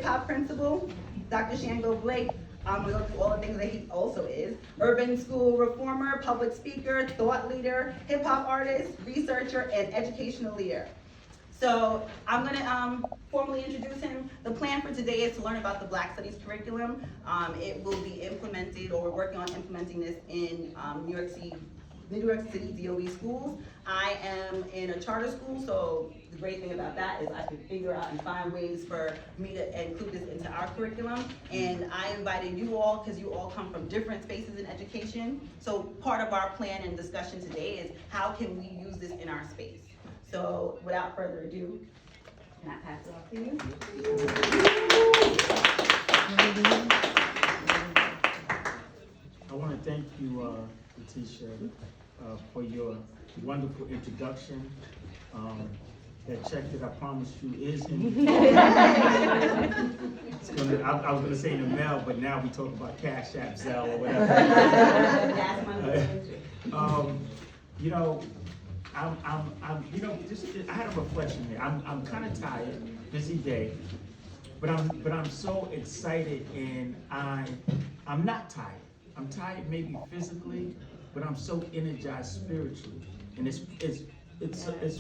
hip-hop principal, Dr. Shango Blake. We go through all the things that he also is. Urban school reformer, public speaker, thought leader, hip-hop artist, researcher, and educational leader. So I'm gonna formally introduce him. The plan for today is to learn about the Black Studies curriculum. It will be implemented, or we're working on implementing this in New York City DOE schools. I am in a charter school, so the great thing about that is I can figure out and find ways for me to include this into our curriculum. And I invited you all, because you all come from different spaces in education. So part of our plan and discussion today is how can we use this in our space? So without further ado, can I pass it off to you? I want to thank you, Letitia, for your wonderful introduction. That check that I promised you is in. I was going to say in the mail, but now we talk about Cash App, Zelle, or whatever. You know, I had a reflection here. I'm kind of tired, busy day, but I'm so excited, and I'm not tired. I'm tired maybe physically, but I'm so energized spiritually, and it's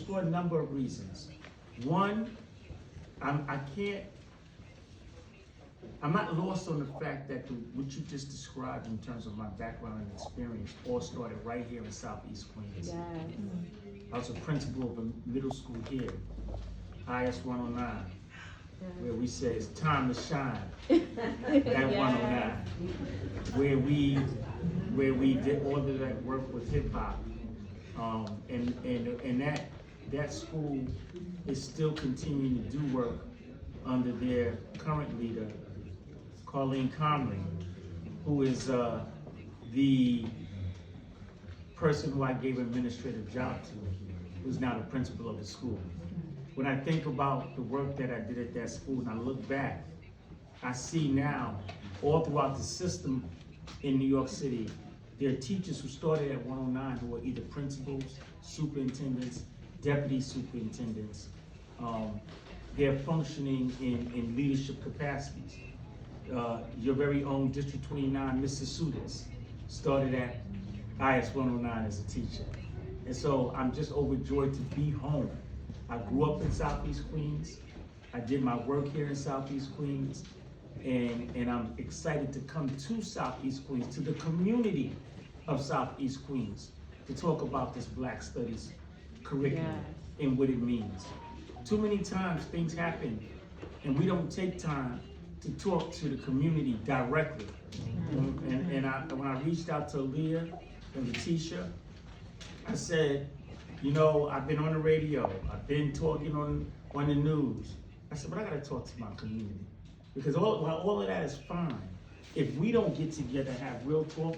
for a number of reasons. One, I'm not lost on the fact that what you just described in terms of my background and experience all started right here in Southeast Queens. Yes. I was a principal of a middle school here, IS 109, where we say it's time to shine at 109, where we did all of that work with hip hop, and that school is still continuing to do work under their current leader, Colleen Conley, who is the person who I gave an administrative job to, who's now the principal of the school. When I think about the work that I did at that school and I look back, I see now all throughout the system in New York City, there are teachers who started at 109 who are either principals, superintendents, deputy superintendents. They're functioning in leadership capacities. Your very own District 29, Mrs. Sudas, started at IS 109 as a teacher. And so I'm just overjoyed to be home. I grew up in Southeast Queens. I did my work here in Southeast Queens. And I'm excited to come to Southeast Queens, to the community of Southeast Queens, to talk about this Black Studies curriculum and what it means. Too many times things happen and we don't take time to talk to the community directly. And when I reached out to Leah and Letitia, I said, you know, I've been on the radio, I've been talking on the news. I said, but I gotta talk to my community. Because all of that is fine. If we don't get together, have real talk,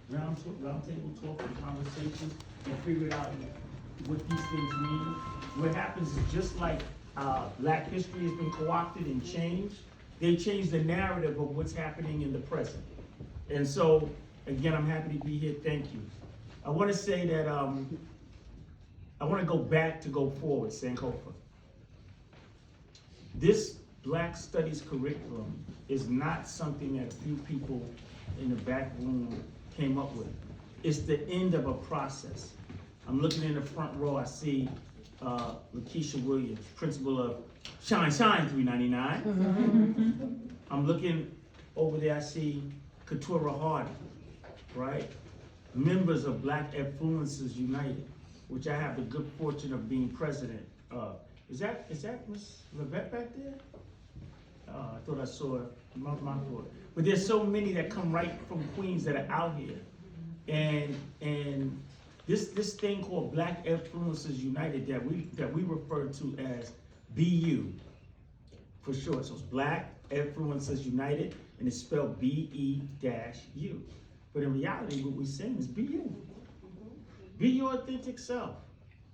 round table talk and conversations, and figure out what these things mean, what happens is just like Black history has been co-opted and changed, they change the narrative of what's happening in the present. And so, again, I'm happy to be here, thank you. I wanna say that, I wanna go back to go forward, Sankofa. This Black Studies curriculum is not something that a few people in the back room came up with. It's the end of a process. I'm looking in the front row, I see Lakeisha Williams, principal of Shine 399. I'm looking over there, I see Katura Hardy, right? Members of Black Influencers United, which I have the good fortune of being president of. Is that Miss Levette back there? I thought I saw my fault. But there's so many that come right from Queens that are out here. And this thing called Black Influencers United that we refer to as BU for short. So it's Black Influencers United, and it's spelled BE-U. But in reality, what we're saying is be you. Be your authentic self.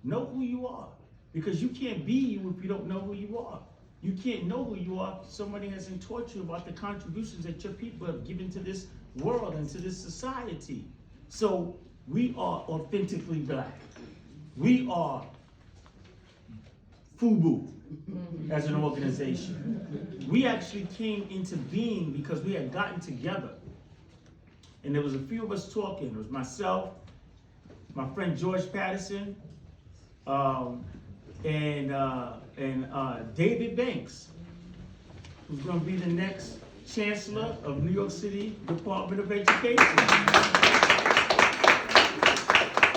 Know who you are. Because you can't be you if you don't know who you are. You can't know who you are if somebody hasn't taught you about the contributions that your people have given to this world and to this society. So we are authentically Black. We are FUBU. as an organization. We actually came into being because we had gotten together. And there was a few of us talking. It was myself, my friend George Patterson, and David Banks, who's going to be the next Chancellor of New York City Department of Education.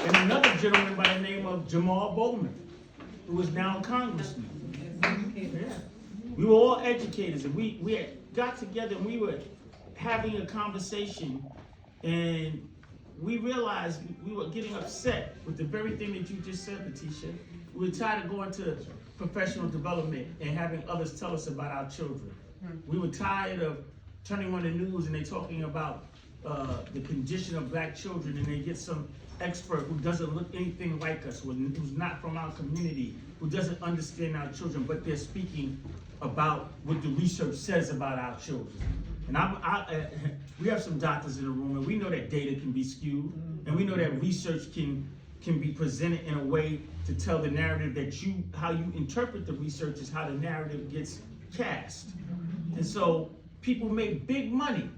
And another gentleman by the name of Jamal Bowman, who is now a congressman. Yeah. We were all educators, and we had got together and we were having a conversation, and we realized we were getting upset with the very thing that you just said, Letitia. We were tired of going to professional development and having others tell us about our children. We were tired of turning on the news and they talking about the condition of black children, and they get some expert who doesn't look anything like us, who's not from our community, who doesn't understand our children, but they're speaking about what the research says about our children. And we have some doctors in the room, and we know that data can be skewed, and we know that research can be presented in a way to tell the narrative that how you interpret the research is how the narrative gets cast. And so people make big money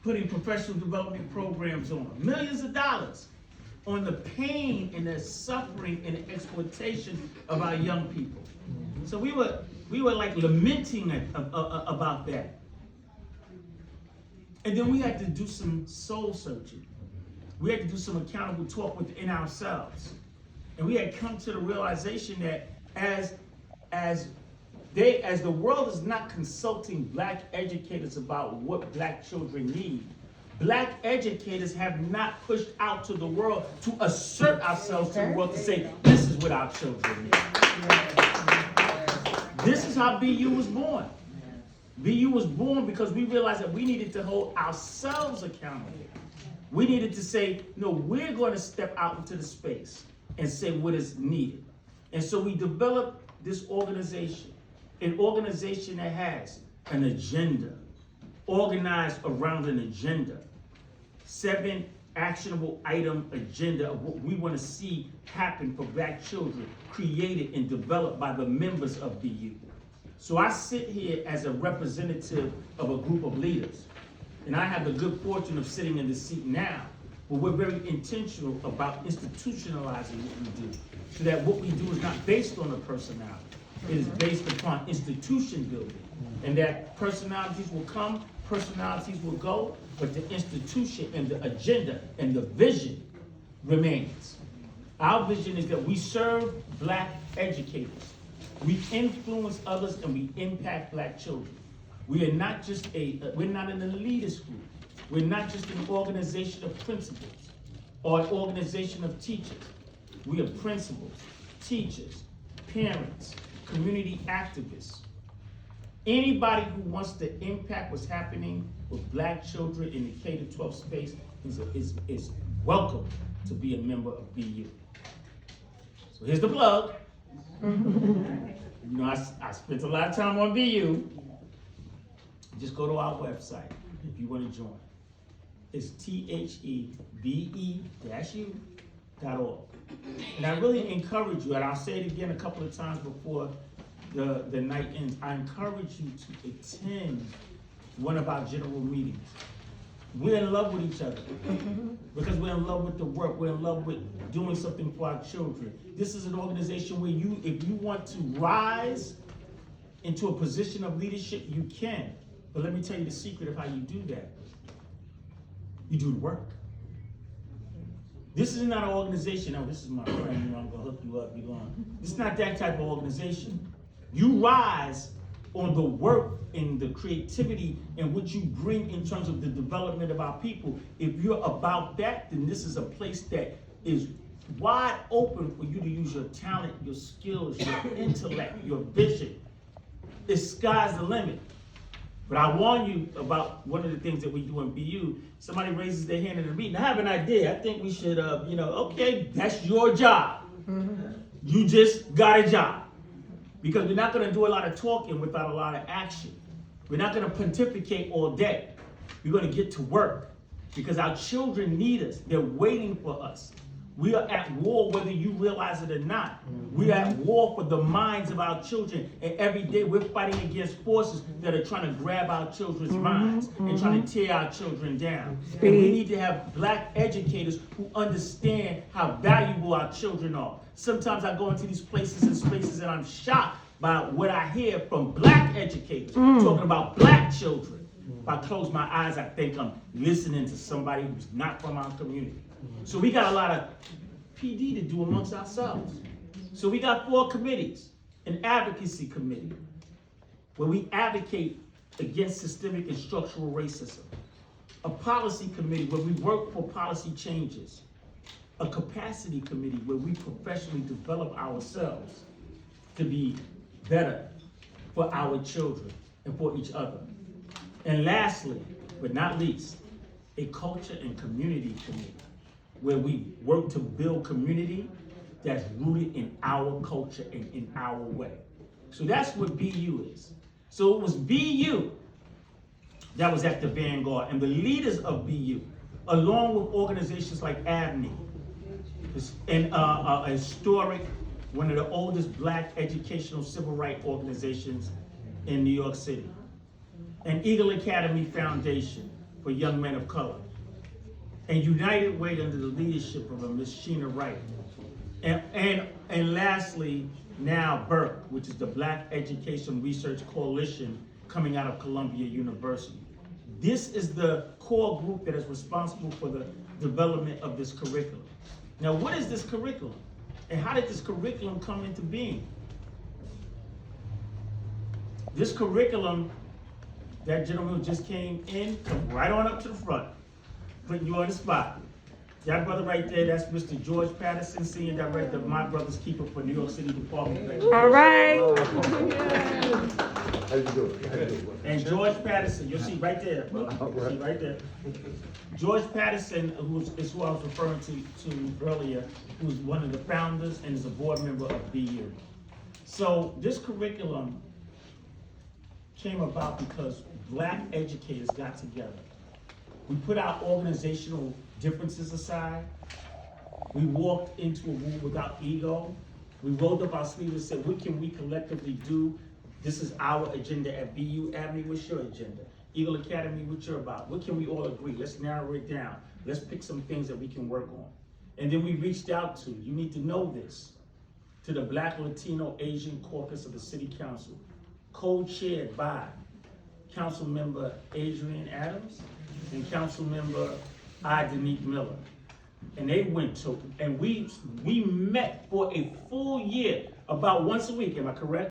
putting professional development programs on, millions of dollars, on the pain and the suffering and the exploitation of our young people. So we were like lamenting about that. And then we had to do some soul searching. We had to do some accountable talk within ourselves. And we had come to the realization that as the world is not consulting black educators about what black children need, black educators have not pushed out to the world to assert ourselves to the world to say, this is what our children need. This is how BU was born. BU was born because we realized that we needed to hold ourselves accountable. We needed to say, no, we're going to step out into the space and say what is needed. And so we developed this organization, an organization that has an agenda, organized around an agenda, 7 actionable item agenda of what we want to see happen for black children, created and developed by the members of BU. So I sit here as a representative of a group of leaders, and I have the good fortune of sitting in this seat now, but we're very intentional about institutionalizing what we do, so that what we do is not based on a personality. It is based upon institution building, and that personalities will come, personalities will go, but the institution and the agenda and the vision remains. Our vision is that we serve black educators. We influence others and we impact black children. We are not just we're not an elitist group. We're not just an organization of principals or an organization of teachers. We are principals, teachers, parents, community activists. Anybody who wants to impact what's happening with black children in the K-12 space is welcome to be a member of BU. So here's the plug. You know, I spent a lot of time on BU. Just go to our website if you want to join. It's thebe-u.org. And I really encourage you, and I'll say it again a couple of times before the night ends, I encourage you to attend one of our general meetings. We're in love with each other because we're in love with the work. We're in love with doing something for our children. This is an organization where if you want to rise into a position of leadership, you can. But let me tell you the secret of how you do that. You do the work. This is not an organization, oh, this is my friend, you know, I'm gonna hook you up, you're going. It's not that type of organization. You rise on the work and the creativity and what you bring in terms of the development of our people. If you're about that, then this is a place that is wide open for you to use your talent, your skills, your intellect, your vision. The sky's the limit. But I warn you about one of the things that we do in BU. Somebody raises their hand in the meeting. I have an idea. I think we should, okay, that's your job. You just got a job. Because we're not going to do a lot of talking without a lot of action. We're not going to pontificate all day. We're going to get to work. Because our children need us. They're waiting for us. We are at war whether you realize it or not. We are at war for the minds of our children, and every day we're fighting against forces that are trying to grab our children's minds and trying to tear our children down. And we need to have black educators who understand how valuable our children are. Sometimes I go into these places and spaces and I'm shocked by what I hear from black educators talking about black children. If I close my eyes, I think I'm listening to somebody who's not from our community. So we got a lot of PD to do amongst ourselves. So we got 4 committees: an advocacy committee, where we advocate against systemic and structural racism; a policy committee where we work for policy changes; a capacity committee where we professionally develop ourselves to be better for our children and for each other; and lastly, but not least, a culture and community committee, where we work to build community that's rooted in our culture and in our way. So that's what BU is. So it was BU that was at the vanguard, and the leaders of BU, along with organizations like ABNY, and a historic, one of the oldest black educational civil rights organizations in New York City, and Eagle Academy Foundation for Young Men of Color, and United Way under the leadership of Ms. Sheena Wright, and lastly, now BERC, which is the Black Education Research Coalition coming out of Columbia University. This is the core group that is responsible for the development of this curriculum. Now, what is this curriculum? And how did this curriculum come into being? This curriculum, that gentleman who just came in, come right on up to the front, putting you on the spot. That brother right there, that's Mr. George Patterson, Senior Director of My Brother's Keeper for New York City Department of Education. All right. How you doing? And George Patterson, you'll see right there, brother. You'll see right there. George Patterson, is who I was referring to earlier, who's one of the founders and is a board member of BU. So this curriculum came about because black educators got together. We put our organizational differences aside. We walked into a room without ego. We rolled up our sleeves and said, what can we collectively do? This is our agenda at BU. ABNY, what's your agenda? Eagle Academy, what you're about? What can we all agree? Let's narrow it down. Let's pick some things that we can work on. And then we reached out to, you need to know this, to the Black, Latino, Asian Caucus of the City Council, co-chaired by Council Member Adrian Adams and Council Member Denique Miller. And they went to, and we met for a full year, about once a week, am I correct?